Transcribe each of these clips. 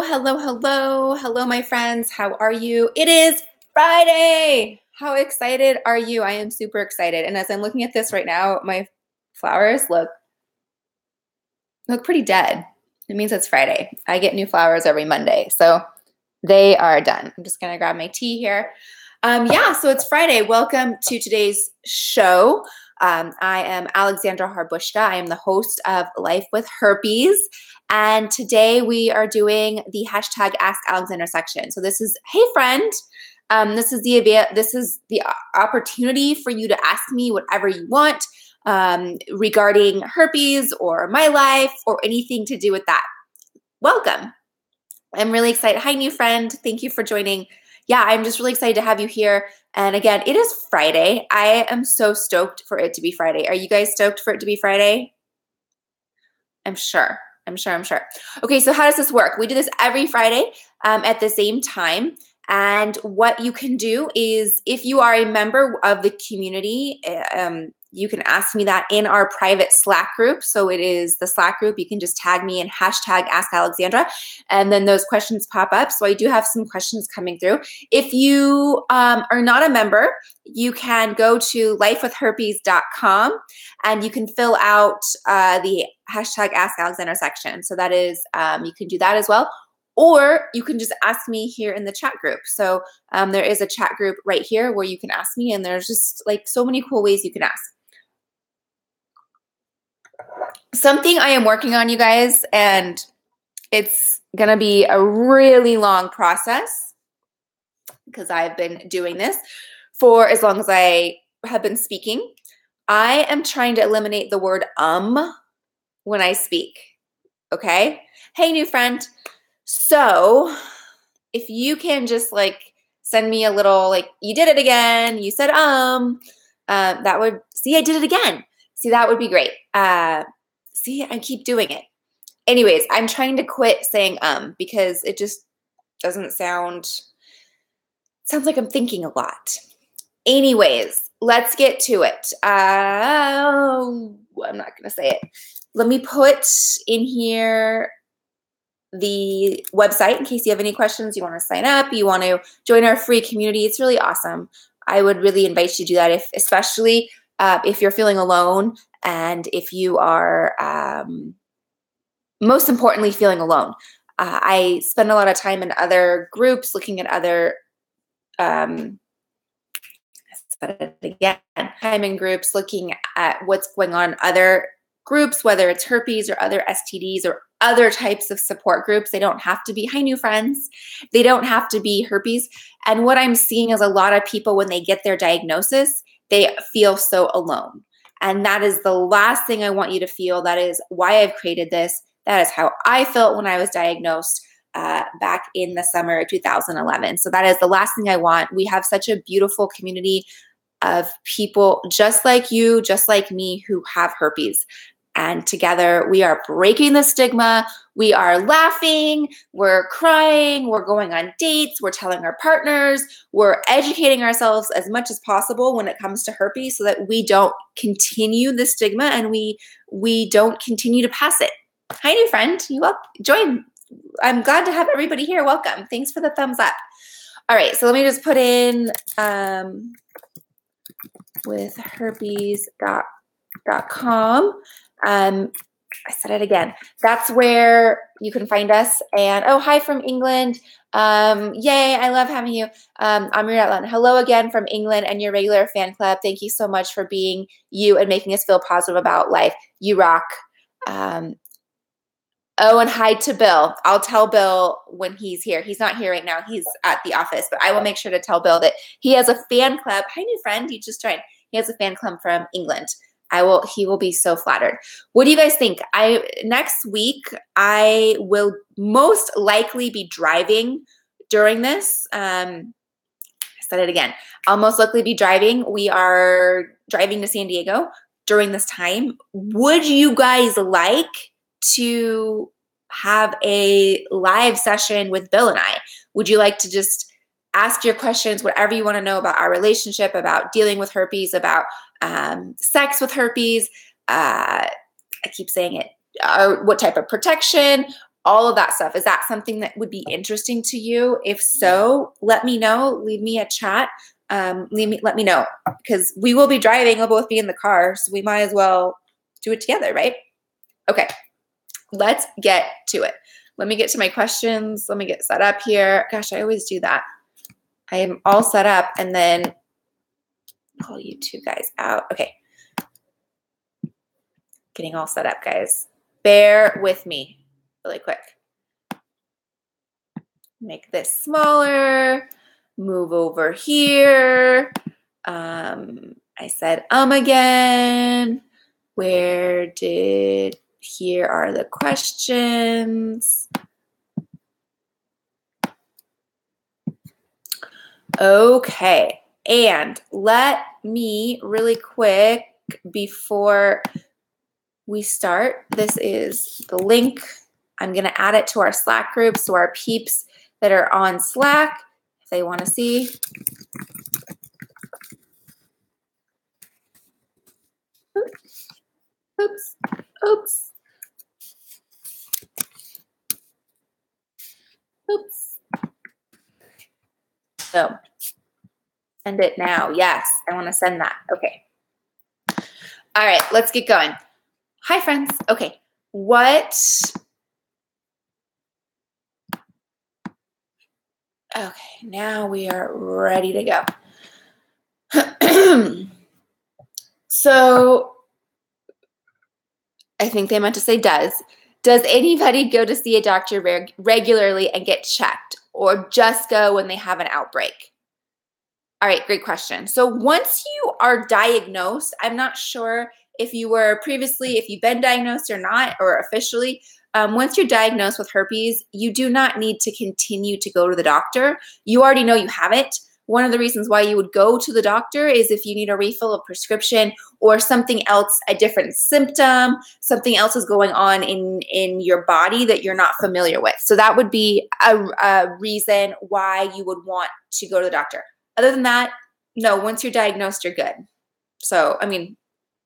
Hello, my friends. How are you? It is Friday. How excited are you? I am super excited. And as I'm looking at this right now, my flowers look pretty dead. It means it's Friday. I get new flowers every Monday, so they are done. I'm just gonna grab my tea here. So it's Friday. Welcome to today's show. I am Alexandra Harbushka. I am the host of Life With Herpes. And today we are doing the hashtag Ask Alexandra section. So this is, hey friend, this is the opportunity for you to ask me whatever you want regarding herpes or my life or anything to do with that. Welcome. I'm really excited. Hi, new friend. Thank you for joining. Yeah, I'm just really excited to have you here. And again, it is Friday. I am so stoked for it to be Friday. Are you guys stoked for it to be Friday? I'm sure. Okay, so how does this work? We do this every Friday at the same time. And what you can do is, if you are a member of the community, you can ask me that in our private Slack group. So it is the Slack group. You can just tag me in hashtag Ask Alexandra, and then those questions pop up. So I do have some questions coming through. If you are not a member, you can go to lifewithherpes.com and you can fill out the hashtag Ask Alexandra section. So that is, you can do that as well. Or you can just ask me here in the chat group. So there is a chat group right here where you can ask me, and there's just like so many cool ways you can ask. Something I am working on, you guys, and it's going to be a really long process because I've been doing this for as long as I have been speaking. I am trying to eliminate the word when I speak. Okay? Hey, new friend. So if you can just like send me a little, like, you did it again, you said that would, see, I did it again. See, that would be great. See, I keep doing it. Anyways, I'm trying to quit saying because it just doesn't sounds like I'm thinking a lot. Anyways, let's get to it. I'm not going to say it. Let me put in here the website in case you have any questions, you want to sign up, you want to join our free community. It's really awesome. I would really invite you to do that, especially if you're feeling alone and if you are, most importantly, feeling alone. I spend a lot of time in other groups looking at other, time in groups looking at what's going on in other groups, whether it's herpes or other STDs or other types of support groups. They don't have to be, hi, new friends. They don't have to be herpes. And what I'm seeing is a lot of people, when they get their diagnosis, they feel so alone. And that is the last thing I want you to feel. That is why I've created this. That is how I felt when I was diagnosed back in the summer of 2011. So that is the last thing I want. We have such a beautiful community of people just like you, just like me, who have herpes. And together we are breaking the stigma. We are laughing, we're crying, we're going on dates, we're telling our partners, we're educating ourselves as much as possible when it comes to herpes so that we don't continue the stigma and we don't continue to pass it. Hi, new friend. You up? Join. I'm glad to have everybody here. Welcome. Thanks for the thumbs up. All right, so let me just put in with herpes.com. I said it again. That's where you can find us. And oh, hi from England. Yay, I love having you. Amir Atlan. Hello again from England and your regular fan club. Thank you so much for being you and making us feel positive about life. You rock. Oh, and hi to Bill. I'll tell Bill when he's here. He's not here right now. He's at the office, but I will make sure to tell Bill that he has a fan club. Hi, new friend. You just joined. He has a fan club from England. He will be so flattered. What do you guys think? Next week, I will most likely be driving during this. I said it again. I'll most likely be driving. We are driving to San Diego during this time. Would you guys like to have a live session with Bill and I? Would you like to just ask your questions, whatever you want to know about our relationship, about dealing with herpes, about sex with herpes, I keep saying it, what type of protection, all of that stuff. Is that something that would be interesting to you? If so, let me know. Leave me a chat. Let me know, because we will be driving. We'll both be in the car, so we might as well do it together, right? Okay, let's get to it. Let me get to my questions. Let me get set up here. Gosh, I always do that. I am all set up and then call you two guys out. Okay. Getting all set up, guys. Bear with me really quick. Make this smaller. Move over here. I said again. Here are the questions. Okay, and let me really quick before we start, this is the link. I'm going to add it to our Slack group so our peeps that are on Slack, if they want to see. Oops, oops, oops. So, send it now. Yes, I want to send that. Okay. All right, let's get going. Hi, friends. Okay, Okay, now we are ready to go. So, I think they meant to say does. Does anybody go to see a doctor regularly and get checked, or just go when they have an outbreak? All right, great question. So once you are diagnosed, I'm not sure if you were previously, if you've been diagnosed or not, or officially, once you're diagnosed with herpes, you do not need to continue to go to the doctor. You already know you have it. One of the reasons why you would go to the doctor is if you need a refill of prescription or something else, a different symptom, something else is going on in your body that you're not familiar with. So that would be a reason why you would want to go to the doctor. Other than that, no, once you're diagnosed, you're good. So, I mean,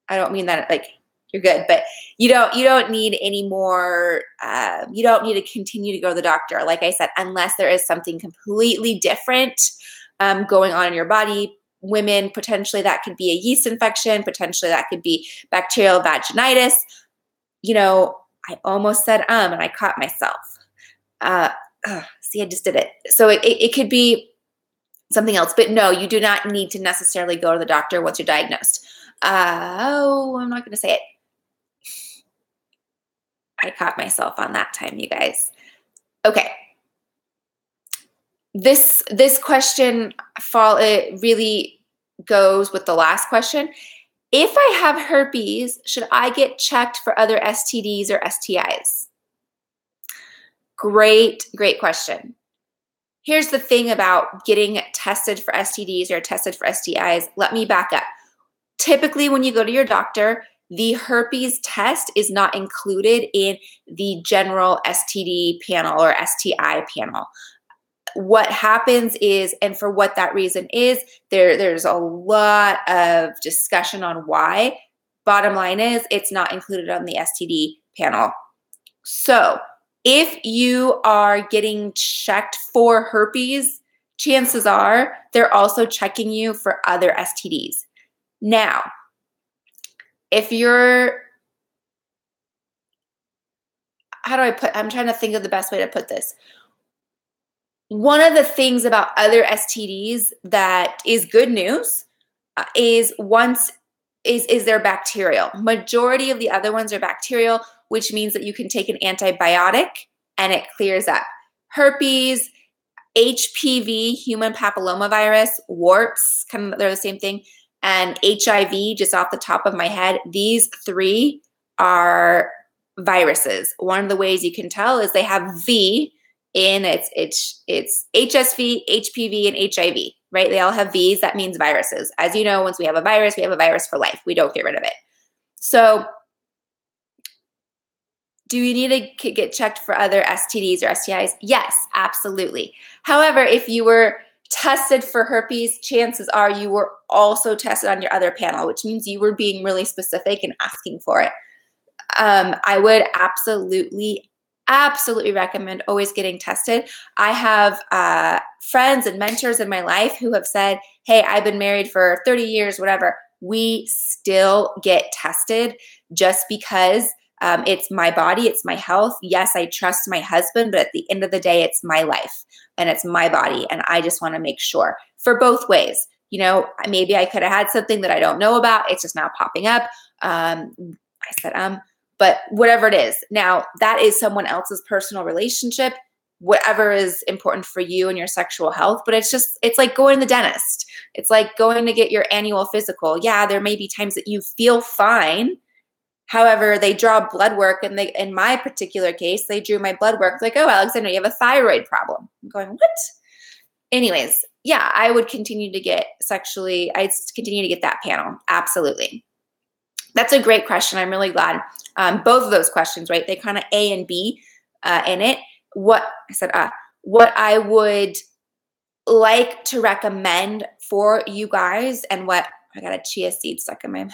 I don't mean that like you're good, but you don't need any more, you don't need to continue to go to the doctor, like I said, unless there is something completely different going on in your body. Women, potentially that could be a yeast infection, potentially that could be bacterial vaginitis. You know, I almost said and I caught myself. See, I just did it. So it could be something else, but no, you do not need to necessarily go to the doctor once you're diagnosed. I'm not going to say it. I caught myself on that time, you guys. Okay. This question it really goes with the last question. If I have herpes, should I get checked for other STDs or STIs? Great question. Here's the thing about getting tested for STDs or tested for STIs. Let me back up. Typically, when you go to your doctor, the herpes test is not included in the general STD panel or STI panel. What happens is, and for what that reason is, there's a lot of discussion on why. Bottom line is, it's not included on the STD panel. So if you are getting checked for herpes, chances are they're also checking you for other STDs. Now, if you're, I'm trying to think of the best way to put this. One of the things about other STDs that is good news is they're bacterial. Majority of the other ones are bacterial, which means that you can take an antibiotic and it clears up. Herpes, HPV, human papillomavirus, warts, they're the same thing, and HIV, just off the top of my head, these three are viruses. One of the ways you can tell is they have V in it's HSV, HPV, and HIV, right? They all have V's. That means viruses. As you know, once we have a virus for life. We don't get rid of it. So do you need to get checked for other STDs or STIs? Yes, absolutely. However, if you were tested for herpes, chances are you were also tested on your other panel, which means you were being really specific and asking for it. I would absolutely absolutely recommend always getting tested. I have friends and mentors in my life who have said, hey, I've been married for 30 years, whatever. We still get tested just because it's my body, it's my health. Yes, I trust my husband, but at the end of the day, it's my life and it's my body. And I just want to make sure for both ways. You know, maybe I could have had something that I don't know about. It's just now popping up. I said, but whatever it is. Now, that is someone else's personal relationship, whatever is important for you and your sexual health. But it's like going to the dentist. It's like going to get your annual physical. Yeah, there may be times that you feel fine. However, they draw blood work, and in my particular case, they drew my blood work like, oh, Alexandra, you have a thyroid problem. I'm going, what? Anyways, yeah, I would continue to get I'd continue to get that panel. Absolutely. That's a great question. I'm really glad. Both of those questions, right? They kind of A and B in it. What I would like to recommend for you guys, and what I got a chia seed stuck in my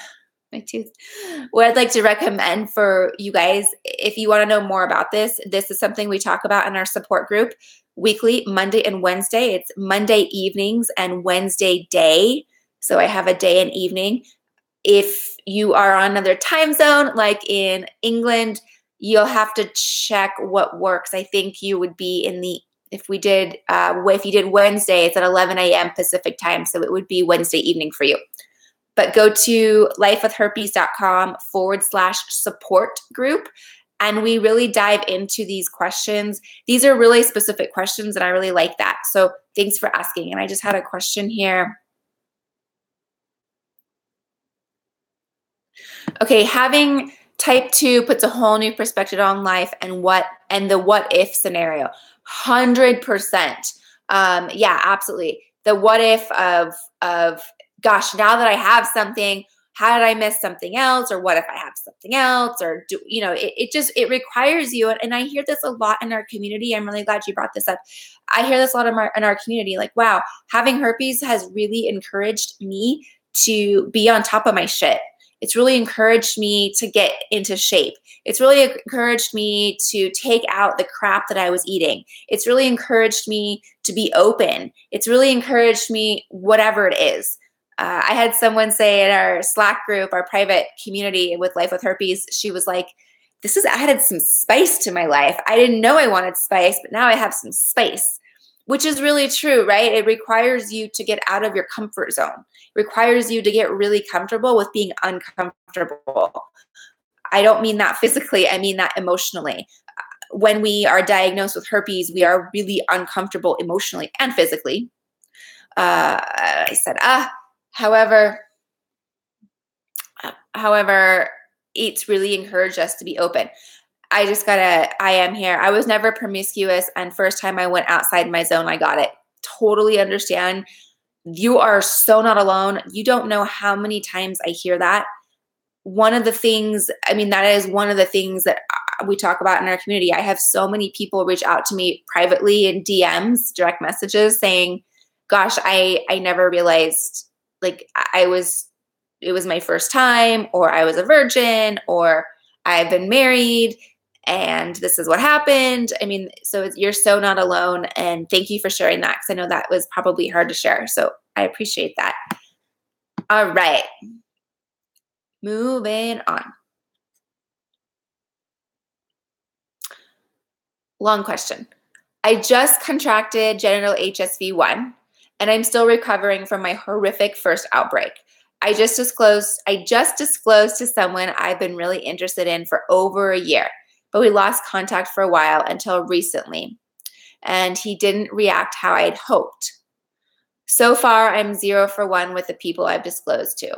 tooth. What I'd like to recommend for you guys, if you want to know more about this is something we talk about in our support group weekly, Monday and Wednesday. It's Monday evenings and Wednesday day. So I have a day and evening. If you are on another time zone, like in England, you'll have to check what works. I think you would be if you did Wednesday, it's at 11 a.m. Pacific time. So it would be Wednesday evening for you. But go to lifewithherpes.com/support group. And we really dive into these questions. These are really specific questions, and I really like that. So thanks for asking. And I just had a question here. Okay, having type 2 puts a whole new perspective on life and the what if scenario. 100%. Yeah, absolutely. The what if of gosh, now that I have something, how did I miss something else? Or what if I have something else? Or it requires you. And I hear this a lot in our community. I'm really glad you brought this up. I hear this a lot in our community. Like, wow, having herpes has really encouraged me to be on top of my shit. It's really encouraged me to get into shape. It's really encouraged me to take out the crap that I was eating. It's really encouraged me to be open. It's really encouraged me, whatever it is. I had someone say in our Slack group, our private community with Life with Herpes, she was like, this has added some spice to my life. I didn't know I wanted spice, but now I have some spice, which is really true, right? It requires you to get out of your comfort zone. It requires you to get really comfortable with being uncomfortable. I don't mean that physically. I mean that emotionally. When we are diagnosed with herpes, we are really uncomfortable emotionally and physically. I said, However, it's really encouraged us to be open. I am here. I was never promiscuous, and first time I went outside my zone, I got it. Totally understand. You are so not alone. You don't know how many times I hear that. That is one of the things that we talk about in our community. I have so many people reach out to me privately in DMs, direct messages saying, gosh, I never realized it was my first time, or I was a virgin, or I've been married and this is what happened. So you're so not alone. And thank you for sharing that, because I know that was probably hard to share. So I appreciate that. All right. Moving on. Long question. I just contracted genital HSV-1, and I'm still recovering from my horrific first outbreak. I just disclosed to someone I've been really interested in for over a year, but we lost contact for a while until recently, and he didn't react how I'd hoped. So far, I'm 0 for 1 with the people I've disclosed to.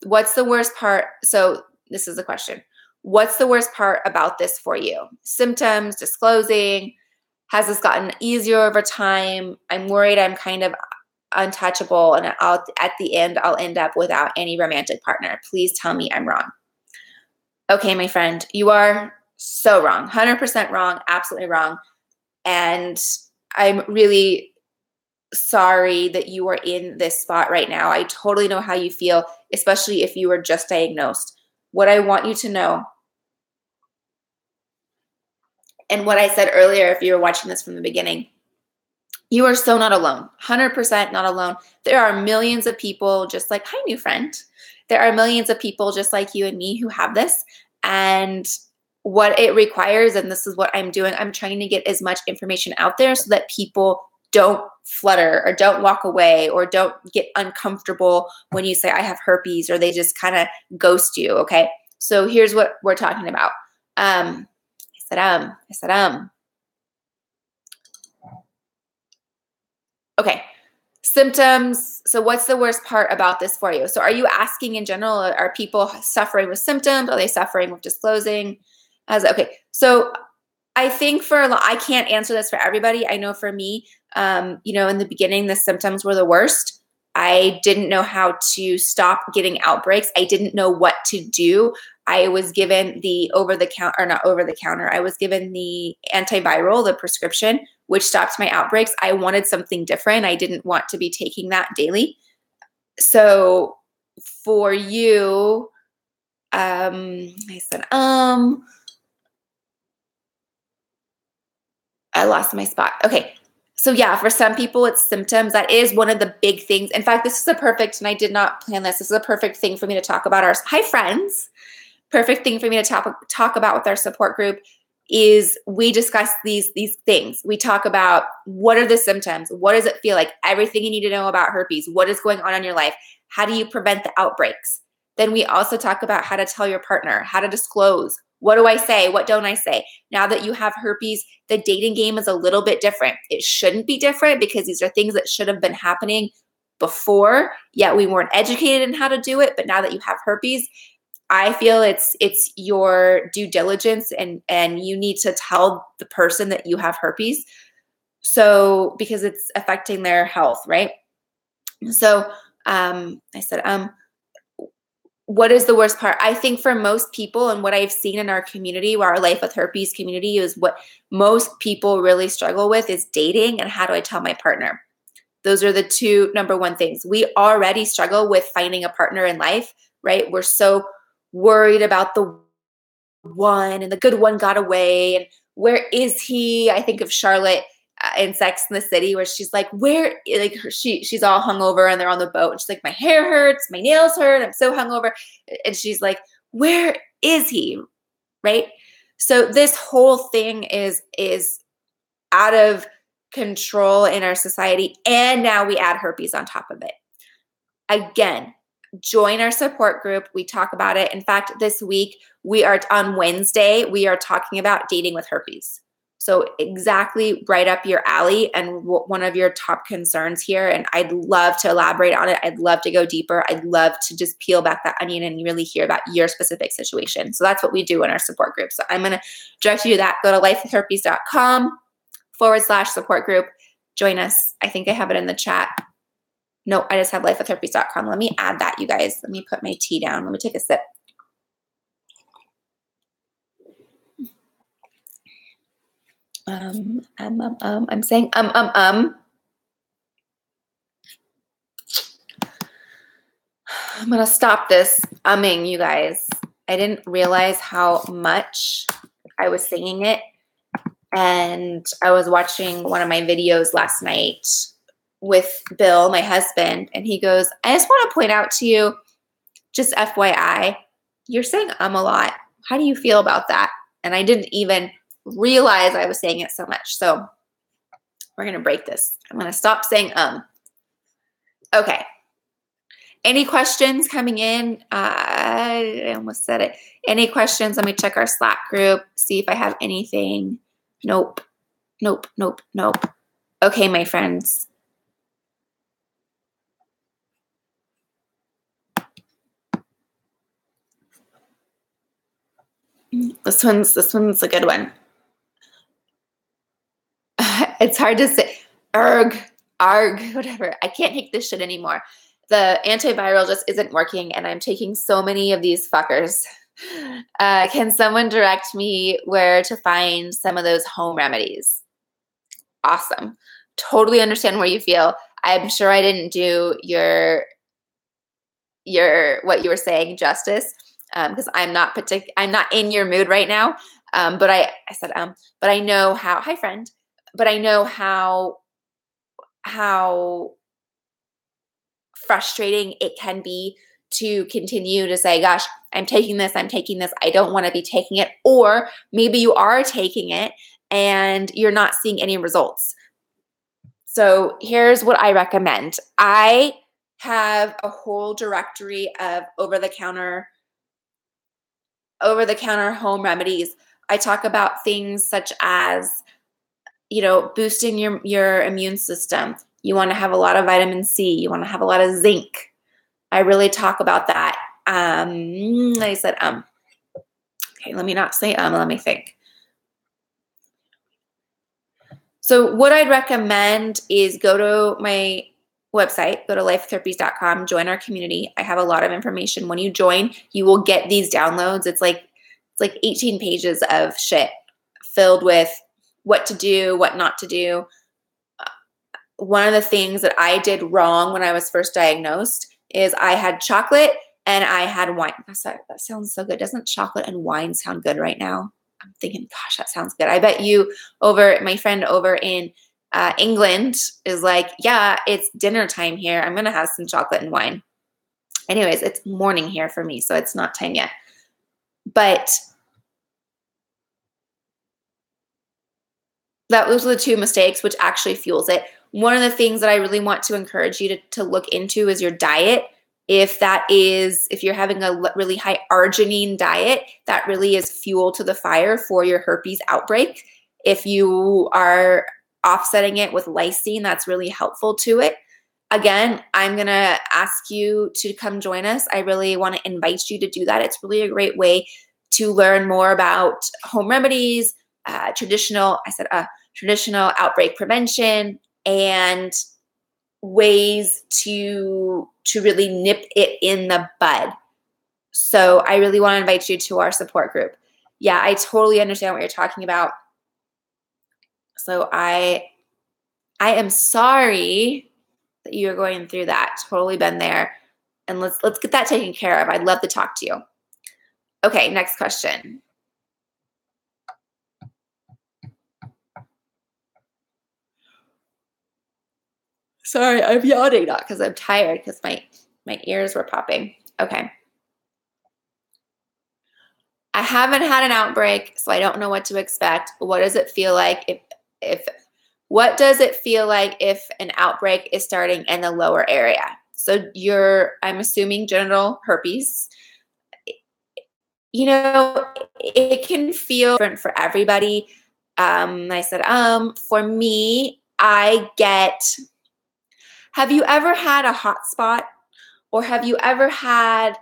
What's the worst part? So this is the question. What's the worst part about this for you? Symptoms, disclosing. Has this gotten easier over time? I'm worried I'm kind of untouchable, and at the end, I'll end up without any romantic partner. Please tell me I'm wrong. Okay, my friend, you are so wrong. 100% wrong. Absolutely wrong. And I'm really sorry that you are in this spot right now. I totally know how you feel, especially if you were just diagnosed. What I want you to know And what I said earlier, if you were watching this from the beginning, you are so not alone, 100% not alone. There are millions of people just like, hi, new friend. There are millions of people just like you and me who have this. And what it requires, and this is what I'm doing, I'm trying to get as much information out there so that people don't flutter or don't walk away or don't get uncomfortable when you say I have herpes, or they just kind of ghost you. Okay. So here's what we're talking about. I said, okay. Symptoms. So what's the worst part about this for you? So are you asking in general, are people suffering with symptoms? Are they suffering with disclosing? Okay. So I think I can't answer this for everybody. I know for me, in the beginning, the symptoms were the worst. I didn't know how to stop getting outbreaks. I didn't know what to do. I was given the I was given the antiviral, the prescription, which stopped my outbreaks. I wanted something different. I didn't want to be taking that daily. So for you, I said, I lost my spot. Okay. So yeah, for some people it's symptoms. That is one of the big things. In fact, this is and I did not plan this. This is a perfect thing for me to talk about hi friends. Perfect thing for me to talk about with our support group is we discuss these things. We talk about what are the symptoms? What does it feel like? Everything you need to know about herpes. What is going on in your life? How do you prevent the outbreaks? Then we also talk about how to tell your partner, how to disclose. What do I say? What don't I say? Now that you have herpes, the dating game is a little bit different. It shouldn't be different because these are things that should have been happening before, yet we weren't educated in how to do it. But now that you have herpes, I feel it's your due diligence and you need to tell the person that you have herpes. So because it's affecting their health, right? So I said, what is the worst part? I think for most people, and what I've seen in our community, our Life with Herpes community, is what most people really struggle with is dating and how do I tell my partner? Those are the two number one things. We already struggle with finding a partner in life, right? We're so worried about the one and the good one got away and where is he? I think of Charlotte in Sex and the City where she's like, she's all hungover and they're on the boat and she's like, my hair hurts, my nails hurt, I'm so hungover. And she's like, where is he? Right? So this whole thing is out of control in our society. And now we add herpes on top of it. Again, join our support group. We talk about it. In fact, this week, on Wednesday, we are talking about dating with herpes. So exactly right up your alley and one of your top concerns here. And I'd love to elaborate on it. I'd love to go deeper. I'd love to just peel back that onion and really hear about your specific situation. So that's what we do in our support group. So I'm going to direct you to that. Go to lifewithherpes.com/support group. Join us. I think I have it in the chat. No, I just have lifewithherpes.com. Let me add that, you guys. Let me put my tea down. Let me take a sip. I'm saying I'm gonna stop this umming, you guys. I didn't realize how much I was saying it. And I was watching one of my videos last night with Bill, my husband, and he goes, I just want to point out to you, just FYI, you're saying a lot. How do you feel about that? And I didn't even realize I was saying it so much. So we're going to break this. I'm going to stop saying Okay. Any questions coming in? I almost said it. Any questions? Let me check our Slack group, see if I have anything. Nope. Okay, my friends. This one's a good one. It's hard to say. Arg, whatever. I can't take this shit anymore. The antiviral just isn't working, and I'm taking so many of these fuckers. Can someone direct me where to find some of those home remedies? Awesome. Totally understand where you feel. I'm sure I didn't do your what you were saying justice because I'm not in your mood right now. But I said, but I know how, hi friend, but I know how frustrating it can be to continue to say, gosh, I'm taking this, I don't want to be taking it. Or maybe you are taking it and you're not seeing any results. So here's what I recommend. I have a whole directory of over-the-counter home remedies. I talk about things such as, boosting your immune system. You want to have a lot of vitamin C. You want to have a lot of zinc. I really talk about that. I said, okay, let me not say, let me think. So what I'd recommend is go to my website, go to lifewithherpes.com, join our community. I have a lot of information. When you join, you will get these downloads. It's like 18 pages of shit filled with what to do, what not to do. One of the things that I did wrong when I was first diagnosed is I had chocolate and I had wine. That sounds so good. Doesn't chocolate and wine sound good right now? I'm thinking, gosh, that sounds good. I bet my friend over in England is like, yeah, it's dinner time here. I'm going to have some chocolate and wine. Anyways, it's morning here for me, so it's not time yet. But those are the two mistakes, which actually fuels it. One of the things that I really want to encourage you to look into is your diet. If you're having a really high arginine diet, that really is fuel to the fire for your herpes outbreak. If you are offsetting it with lysine, that's really helpful to it. Again, I'm going to ask you to come join us. I really want to invite you to do that. It's really a great way to learn more about home remedies, traditional outbreak prevention, and ways to really nip it in the bud. So I really want to invite you to our support group. Yeah, I totally understand what you're talking about. So I am sorry that you're going through that. Totally been there. And let's get that taken care of. I'd love to talk to you. Okay, next question. Sorry, I'm yawning, not because I'm tired, because my ears were popping. Okay. I haven't had an outbreak, so I don't know what to expect. What does it feel like what does it feel like if an outbreak is starting in the lower area? So I'm assuming genital herpes. It can feel different for everybody. I said, for me, have you ever had a hot spot, or have you ever had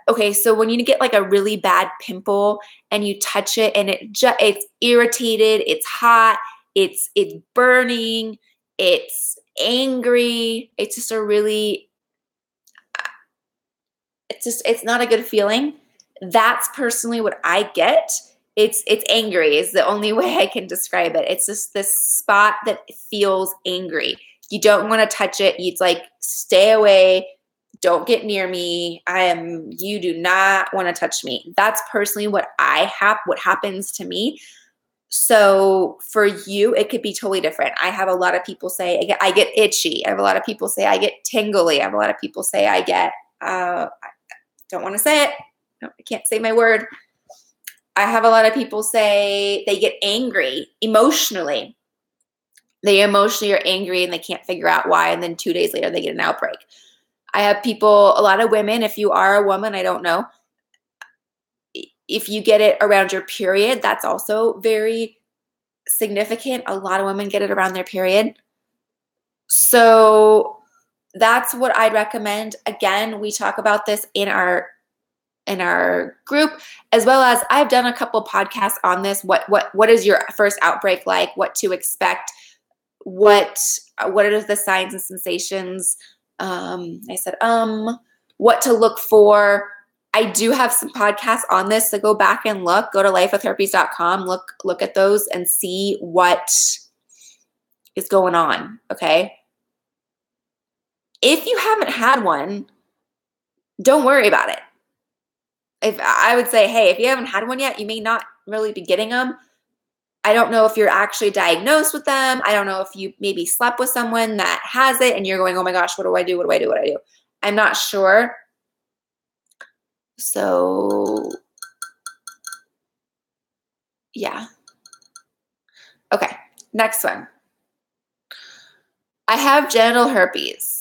okay, so when you get like a really bad pimple and you touch it and it's irritated, it's hot, it's burning, it's angry, it's just it's not a good feeling. That's personally what I get. It's angry is the only way I can describe it. It's just this spot that feels angry. You don't want to touch it. It's like, stay away. Don't get near me. You do not want to touch me. That's personally what happens to me. So for you, it could be totally different. I have a lot of people say I get itchy. I have a lot of people say I get tingly. I have a lot of people say I get, I don't want to say it. No, I can't say my word. I have a lot of people say they get angry emotionally. They emotionally are angry and they can't figure out why. And then 2 days later, they get an outbreak. I have a lot of women, if you are a woman, I don't know, if you get it around your period, that's also very significant. A lot of women get it around their period. So that's what I'd recommend. Again, we talk about this in our group, as well as I've done a couple podcasts on this. What is your first outbreak like? What to expect? What are the signs and sensations? I said, what to look for. I do have some podcasts on this, so go back and look. Go to lifewithherpes.com, look at those and see what is going on, okay? If you haven't had one, don't worry about it. If I would say, hey, if you haven't had one yet, you may not really be getting them. I don't know if you're actually diagnosed with them. I don't know if you maybe slept with someone that has it and you're going, oh my gosh, what do I do? What do I do? What do I do? I'm not sure. So yeah. Okay, next one. I have genital herpes.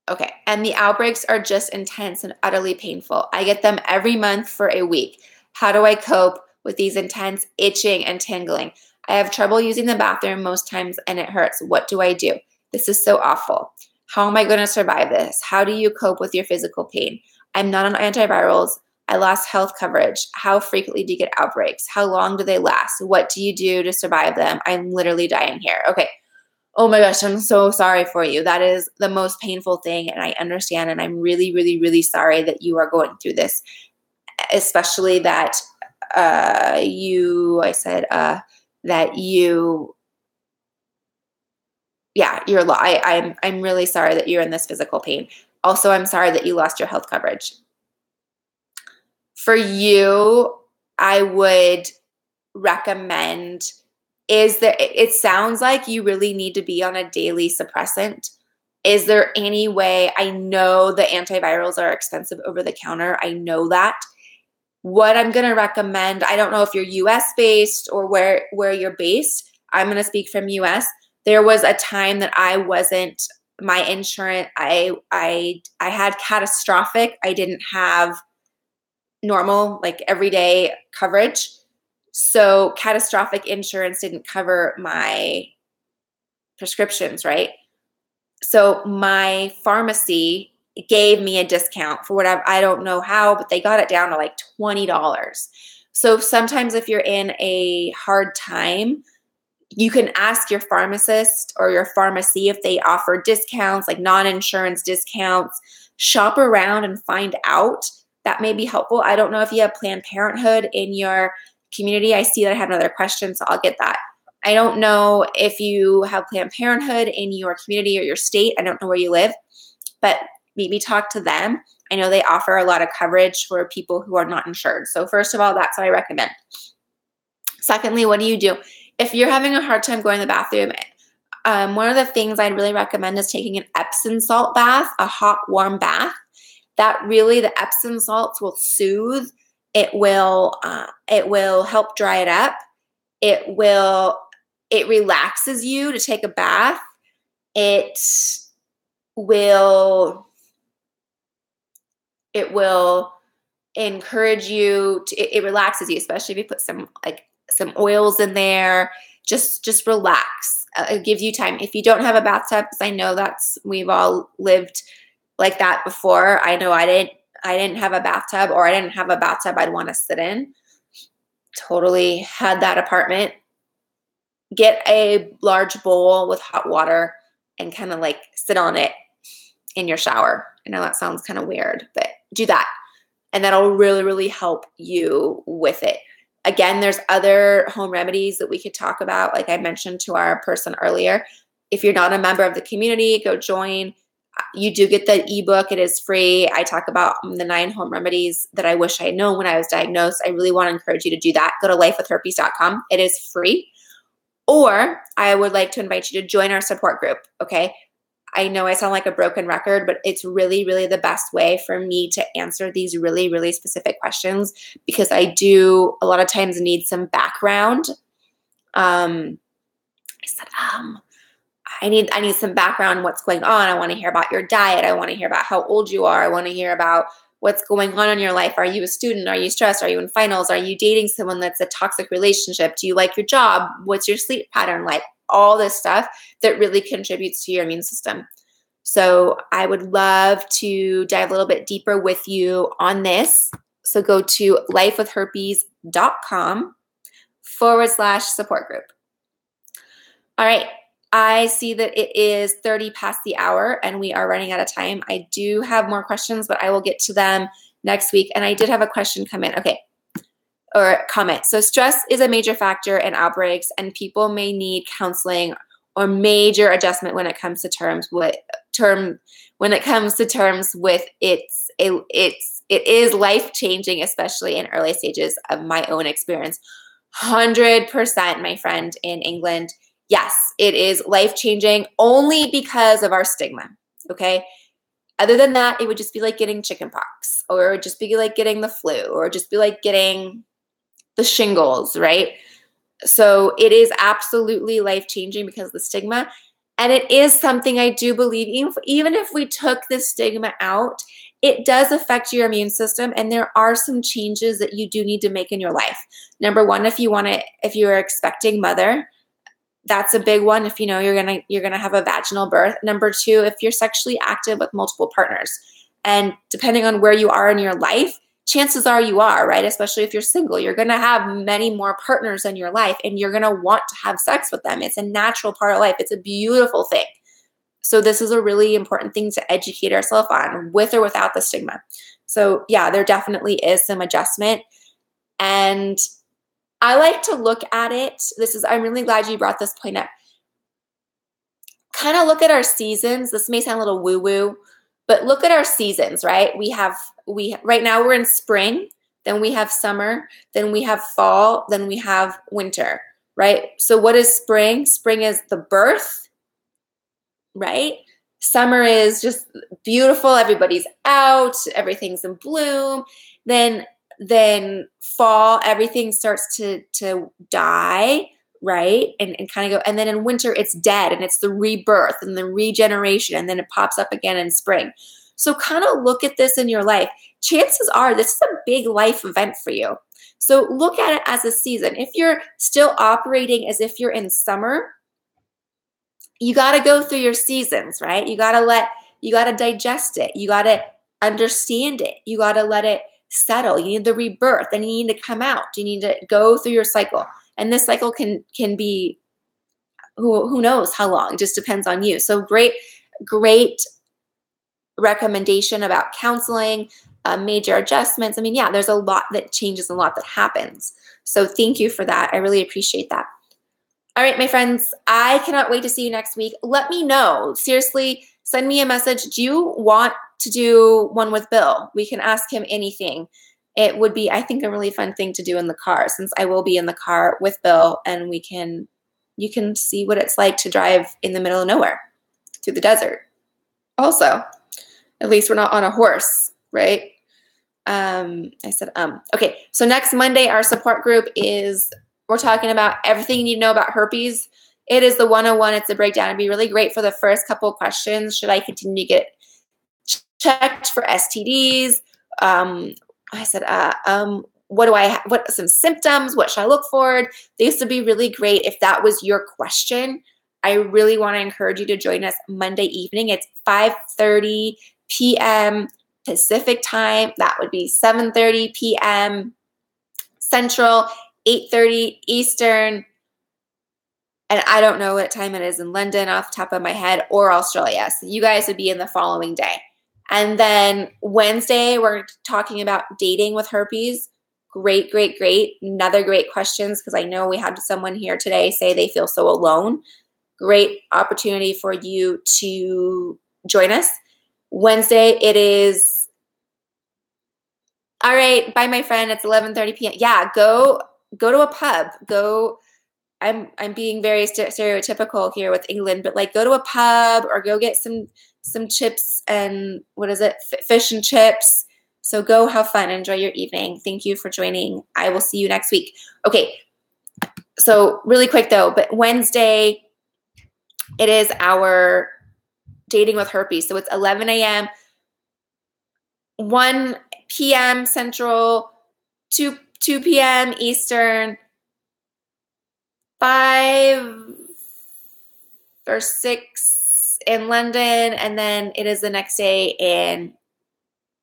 Okay, and the outbreaks are just intense and utterly painful. I get them every month for a week. How do I cope with these intense itching and tingling? I have trouble using the bathroom most times and it hurts. What do I do? This is so awful. How am I going to survive this? How do you cope with your physical pain? I'm not on antivirals. I lost health coverage. How frequently do you get outbreaks? How long do they last? What do you do to survive them? I'm literally dying here. Okay. Oh my gosh, I'm so sorry for you. That is the most painful thing, and I understand, and I'm really, really, really sorry that you are going through this, especially that that you, yeah, I'm really sorry that you're in this physical pain. Also, I'm sorry that you lost your health coverage. For you, I would recommend it sounds like you really need to be on a daily suppressant. Is there any way? I know the antivirals are expensive over the counter. I know that. What I'm going to recommend, I don't know if you're US based or where you're based. I'm going to speak from US. There was a time that I wasn't, my insurance, I had catastrophic. I didn't have normal, like everyday coverage. So catastrophic insurance didn't cover my prescriptions, right? So my pharmacy gave me a discount for whatever, I don't know how, but they got it down to like $20. So sometimes if you're in a hard time, you can ask your pharmacist or your pharmacy if they offer discounts, like non-insurance discounts. Shop around and find out. That may be helpful. I don't know if you have Planned Parenthood in your community. I see that I have another question, so I'll get that. I don't know if you have Planned Parenthood in your community or your state. I don't know where you live, but maybe talk to them. I know they offer a lot of coverage for people who are not insured. So first of all, that's what I recommend. Secondly, what do you do? If you're having a hard time going to the bathroom, one of the things I'd really recommend is taking an Epsom salt bath, a hot, warm bath. That really, the Epsom salts will soothe. It will help dry it up. It relaxes you to take a bath. It will encourage you to, it relaxes you, especially if you put some oils in there. Just relax. It gives you time. If you don't have a bathtub, because I know we've all lived like that before. I know I didn't have a bathtub, or I didn't have a bathtub I'd want to sit in. Totally had that apartment. Get a large bowl with hot water and kind of like sit on it in your shower. I know that sounds kind of weird, but do that. And that'll really, really help you with it. Again, there's other home remedies that we could talk about. Like I mentioned to our person earlier, if you're not a member of the community, go join. You do get the ebook. It is free. I talk about the 9 home remedies that I wish I had known when I was diagnosed. I really want to encourage you to do that. Go to lifewithherpes.com. It is free. Or I would like to invite you to join our support group, okay? I know I sound like a broken record, but it's really, really the best way for me to answer these really, really specific questions, because I do a lot of times need some background. I need some background on what's going on. I want to hear about your diet. I want to hear about how old you are. I want to hear about what's going on in your life. Are you a student? Are you stressed? Are you in finals? Are you dating someone that's a toxic relationship? Do you like your job? What's your sleep pattern like? All this stuff that really contributes to your immune system. So I would love to dive a little bit deeper with you on this. So go to lifewithherpes.com/support group. All right. I see that it is 30 past the hour and we are running out of time. I do have more questions, but I will get to them next week. And I did have a question come in. Okay. Or comment. So stress is a major factor in outbreaks, and people may need counseling or major adjustment when it comes to terms with it is life-changing, especially in early stages of my own experience. 100%, my friend in England. Yes, it is life-changing only because of our stigma, okay? Other than that, it would just be like getting chickenpox, or it would just be like getting the flu, or just be like getting the shingles, right? So it is absolutely life-changing because of the stigma. And it is something I do believe, even if we took the stigma out, it does affect your immune system. And there are some changes that you do need to make in your life. Number one, if you're expecting mother, that's a big one. If you know you're gonna have a vaginal birth. Number two, if you're sexually active with multiple partners. And depending on where you are in your life, chances are you are, right? Especially if you're single, you're going to have many more partners in your life and you're going to want to have sex with them. It's a natural part of life. It's a beautiful thing. So this is a really important thing to educate ourselves on, with or without the stigma. So yeah, there definitely is some adjustment. And I like to look at it. I'm really glad you brought this point up. Kind of look at our seasons. This may sound a little woo-woo, but look at our seasons, right? Right now we're in spring, then we have summer, then we have fall, then we have winter, right? So what is spring? Spring is the birth, right? Summer is just beautiful. Everybody's out, everything's in bloom. Then fall, everything starts to die, right? And kind of go. And then in winter, it's dead, and it's the rebirth and the regeneration. And then it pops up again in spring. So kind of look at this in your life. Chances are this is a big life event for you. So look at it as a season. If you're still operating as if you're in summer, you got to go through your seasons, right? You got to digest it. You got to understand it. You got to let it settle. You need the rebirth, and you need to come out. You need to go through your cycle. And this cycle can be, who knows how long, it just depends on you. So great recommendation about counseling, major adjustments. I mean, yeah, there's a lot that changes, a lot that happens. So thank you for that. I really appreciate that. All right, my friends, I cannot wait to see you next week. Let me know. Seriously, send me a message. Do you want to do one with Bill? We can ask him anything. It would be, I think, a really fun thing to do in the car, since I will be in the car with Bill, and you can see what it's like to drive in the middle of nowhere through the desert. Also, at least we're not on a horse, right? I said, okay. So next Monday, our support group we're talking about everything you need to know about herpes. It is the 101. It's a breakdown. It'd be really great for the first couple of questions. Should I continue to get checked for STDs? I said, what some symptoms? What should I look for? These would be really great if that was your question. I really want to encourage you to join us Monday evening. It's 5:30 p.m. Pacific time. That would be 7:30 p.m. Central, 8:30 Eastern. And I don't know what time it is in London off the top of my head, or Australia. So you guys would be in the following day. And then Wednesday, we're talking about dating with herpes. Great. Another great questions, because I know we had someone here today say they feel so alone. Great opportunity for you to join us. Wednesday, it is, all right, bye, my friend. It's 11:30 p.m. Yeah, go to a pub. I'm being very stereotypical here with England, but like go to a pub or go get some chips and fish and chips. So go have fun, enjoy your evening. Thank you for joining. I will see you next week. Okay, so really quick though, but Wednesday, it is our dating with herpes. So it's 11 a.m., 1 p.m. Central, 2 p.m. Eastern, 5 or 6 in London, and then it is the next day in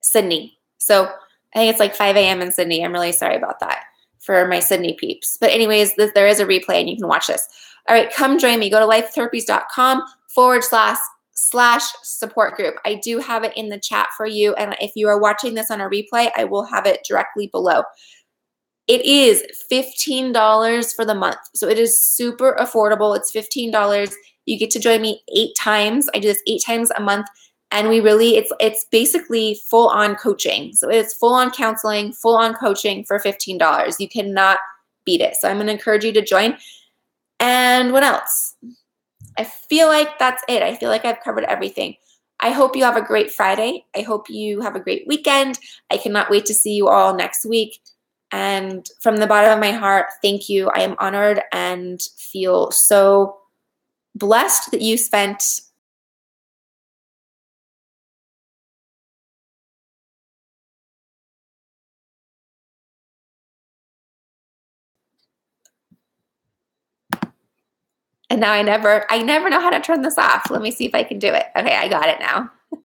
Sydney. So I think it's like 5 a.m. in Sydney. I'm really sorry about that for my Sydney peeps. But anyways, there is a replay and you can watch this. All right, come join me. Go to lifewithherpes.com/support group. I do have it in the chat for you. And if you are watching this on a replay, I will have it directly below. It is $15 for the month. So it is super affordable. It's $15. You get to join me 8 times. I do this 8 times a month. And we really, it's basically full on coaching. So it's full on counseling, full on coaching for $15. You cannot beat it. So I'm going to encourage you to join. And what else? I feel like that's it. I feel like I've covered everything. I hope you have a great Friday. I hope you have a great weekend. I cannot wait to see you all next week. And from the bottom of my heart, thank you. I am honored and feel so blessed that you spent and now I never know how to turn this off. Let me see if I can do it. Okay, I got it now.